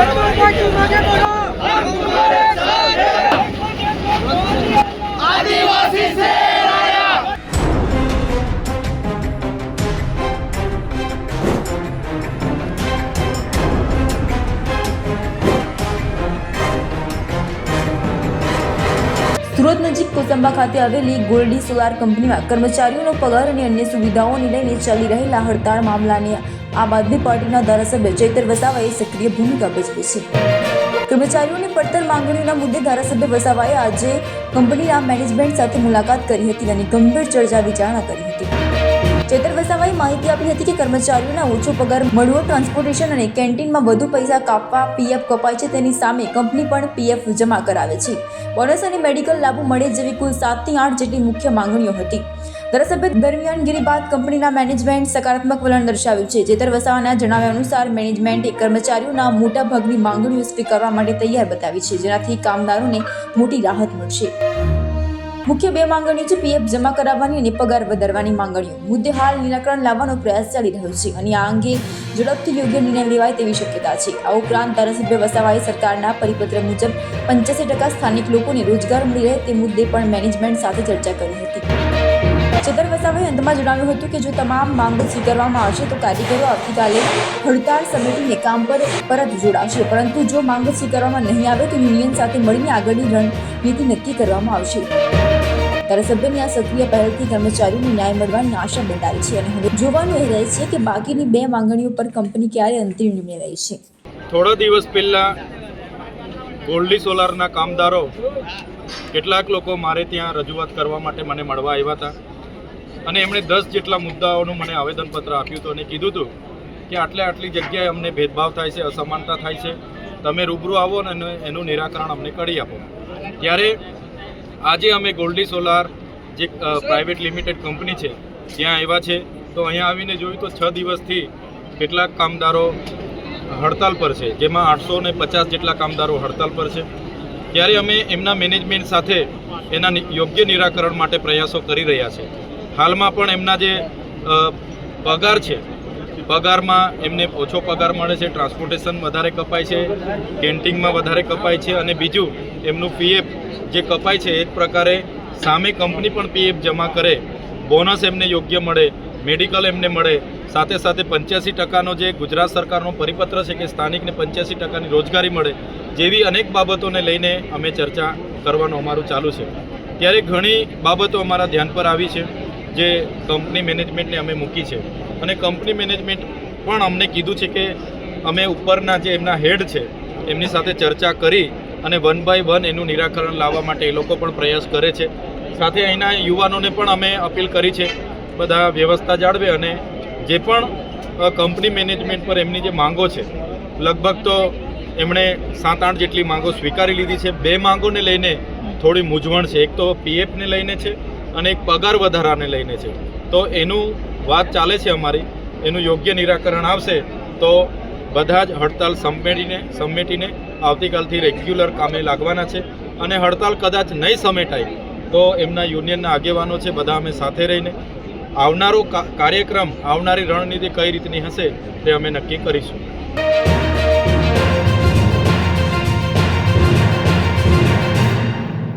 સુરત નજીક કોસંબા ખાતે આવેલી ગોલ્ડી સોલાર કંપનીમાં કર્મચારીઓનો પગાર અને અન્ય સુવિધાઓને લઈને ચાલી રહેલા હડતાળ મામલાને આમ આદમી પાર્ટીના ધારાસભ્ય ચૈતર વસાવાએ સક્રિય ભૂમિકા ભજવી છે। કર્મચારીઓની પડતર માંગણીઓના મુદ્દે ધારાસભ્ય વસાવાએ આજે કંપનીના મેનેજમેન્ટ સાથે મુલાકાત કરી હતી અને ગંભીર ચર્ચા વિચારણા કરી હતી। ચૈતર વસાવાએ માહિતી આપી હતી કે કર્મચારીઓના ઓછો પગાર મળવો, ટ્રાન્સપોર્ટેશન અને કેન્ટીનમાં વધુ પૈસા કાપવા, પીએફ કપાય છે તેની સામે કંપની પણ પીએફ જમા કરાવે છે, બોનસ અને મેડિકલ લાભો મળે જેવી કુલ 7 થી 8 જેટલી મુખ્ય માંગણીઓ હતી। ધારાસભ્ય દરમિયાનગીરી બાદ કંપનીના મેનેજમેન્ટ સકારાત્મક વલણ દર્શાવ્યું છે। ચૈતર વસાવાના જણાવ્યા અનુસાર મેનેજમેન્ટે કર્મચારીઓના મોટા ભાગની માંગણીઓ સ્વીકારવા માટે તૈયાર બતાવી છે, જેનાથી કામદારોને મોટી રાહત મળશે। મુખ્ય બે માંગણીઓ છે પીએફ જમા કરાવવાની અને પગાર વધારવાની માંગણીઓ મુદ્દે હાલ નિરાકરણ લાવવાનો પ્રયાસ ચાલી રહ્યો છે અને આ અંગે ઝડપથી યોગ્ય નિર્ણય લેવાય તેવી શક્યતા છે। આ ઉપરાંત ધારાસભ્ય વસાવાએ સરકારના પરિપત્ર મુજબ 85% સ્થાનિક લોકોને રોજગાર મળી રહે તે મુદ્દે પણ મેનેજમેન્ટ સાથે ચર્ચા કરી હતી। ચૈતર વસાવાએ અંતમાં જણાવ્યું હતું કે જો તમામ માંગો સ્વીકારવામાં આવશે તો કારીગરો આવતીકાલે હડતાળ સમેટીને કામ પર પરત જોડાશે, પરંતુ જો માંગો સ્વીકારવામાં નહીં આવે તો યુનિયન સાથે મળીને આગળની રણનીતિ નક્કી કરવામાં આવશે। ધારાસભ્યની આ સક્રિય પહેલથી કર્મચારીઓને ન્યાય મળવાની આશા બંધાઈ છે અને હવે જોવાનું એ રહે છે કે બાકીની બે માંગણીઓ પર કંપની ક્યારે અંતિમ નિર્ણય લે છે। થોડા દિવસ પહેલા ગોલ્ડી સોલારના કામદારો કેટલાક લોકો મારે ત્યાં રજૂઆત કરવા માટે મને મળવા આવ્યા હતા અને એમણે 10 જેટલા મુદ્દાઓનું મને આવેદનપત્ર આપ્યું હતું અને કીધું હતું કે આટલી જગ્યાએ અમને ભેદભાવ થાય છે, અસમાનતા થાય છે, તમે રૂબરૂ આવો અને એનું નિરાકરણ અમને કરી આપો। ત્યારે આજે અમે ગોલ્ડી સોલાર જે પ્રાઇવેટ લિમિટેડ કંપની છે ત્યાં આવ્યા છે, તો અહીંયા આવીને જોયું તો 6 દિવસથી કેટલાક કામદારો હડતાલ પર છે, જેમાં 850 જેટલા કામદારો હડતાલ પર છે। ત્યારે અમે એમના મેનેજમેન્ટ સાથે એના યોગ્ય નિરાકરણ માટે પ્રયાસો કરી રહ્યા છે। હાલમાં પણ એમના જે પગાર છે, પગારમાં એમને ઓછો પગાર મળે છે, ટ્રાન્સપોર્ટેશન વધારે કપાય છે, કેન્ટીનમાં વધારે કપાય છે અને બીજું એમનું પીએફ જે કપાય છે એક પ્રકારે સામે કંપની પણ પીએફ જમા કરે, બોનસ એમને યોગ્ય મળે, મેડિકલ એમને મળે, સાથે સાથે 85% જે ગુજરાત સરકારનો પરિપત્ર છે કે સ્થાનિકને 85% રોજગારી મળે, જેવી અનેક બાબતોને લઈને અમે ચર્ચા કરવાનું અમારું ચાલુ છે। ત્યારે ઘણી બાબતો અમારા ધ્યાન પર આવી છે જે કંપની મેનેજમેન્ટને અમે મૂકી છે અને કંપની મેનેજમેન્ટ પણ અમને કીધું છે કે અમે ઉપરના જે એમના હેડ છે એમની સાથે ચર્ચા કરી અને 1 by 1 એનું નિરાકરણ લાવવા માટે એ લોકો પણ પ્રયાસ કરે છે। સાથે અહીંના યુવાનોને પણ અમે અપીલ કરી છે બધા વ્યવસ્થા જાળવે અને જે પણ કંપની મેનેજમેન્ટ પર એમની જે માંગો છે લગભગ તો એમણે 7-8 જેટલી માંગો સ્વીકારી લીધી છે। 2 માંગોને લઈને થોડી મૂંઝવણ છે, એક તો પીએફને લઈને છે અને એક પગાર વધારાને લઈને છે, તો એનું વાત ચાલે છે અમારી, એનું યોગ્ય નિરાકરણ આવશે તો બધા જ હડતાલ સમેટીને આવતીકાલથી રેગ્યુલર કામે લાગવાના છે અને હડતાલ કદાચ નહીં સમેટાય તો એમના યુનિયનના આગેવાનો છે બધા અમે સાથે રહીને આવનારો કાર્યક્રમ, આવનારી રણનીતિ કઈ રીતની હશે તે અમે નક્કી કરીશું।